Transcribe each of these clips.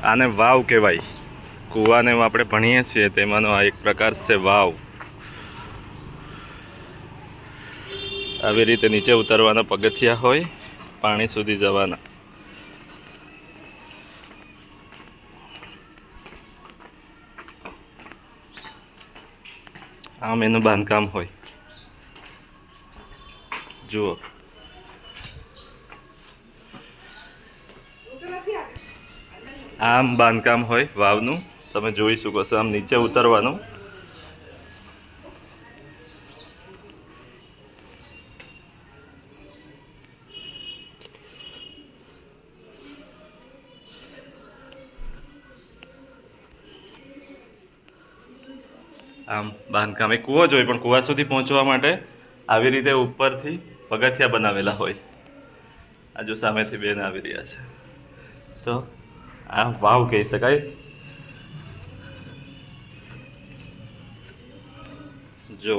આને વાવ કહેવાય. કૂવાને આપણે ભણીએ છીએ તેમાંનો આ એક પ્રકાર છે વાવ. આવી રીતે નીચે ઉતરવાના પગથિયા હોય, પાણી સુધી જવાના. આમ એનું બાંધકામ હોય, જુઓ. આમ બાંધકામ હોય વાવનું, તમે જોઈ શકો છો. આમ નીચે ઉતરવાનું. આમ બાંધકામ એક કૂવો જ હોય, પણ કૂવા સુધી પહોંચવા માટે આવી રીતે ઉપરથી પગથિયા બનાવેલા હોય. આ જો સામેથી બેન આવી રહ્યા છે, તો આ વાવ કહી શકાય. જો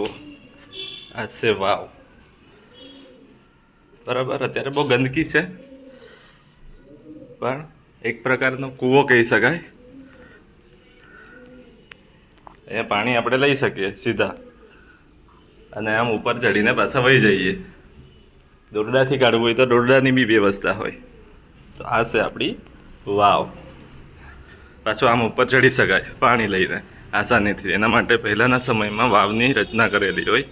આ છે વાવ. બરાબર, અત્યારે બહુ ગંદકી છે, પણ એક પ્રકારનો કૂવો કહી શકાય. અહીંયા પાણી આપણે લઈ શકીએ સીધા, અને આમ ઉપર ચડીને પાછા વહી જઈએ. દોરડાથી કાઢવું હોય તો દોરડાની બી વ્યવસ્થા હોય. તો આ છે આપણી વાવ. પાછું આમ ઉપર ચડી શકાય પાણી લઈને આસાનીથી. એના માટે પહેલાંના સમયમાં વાવની રચના કરેલી હોય.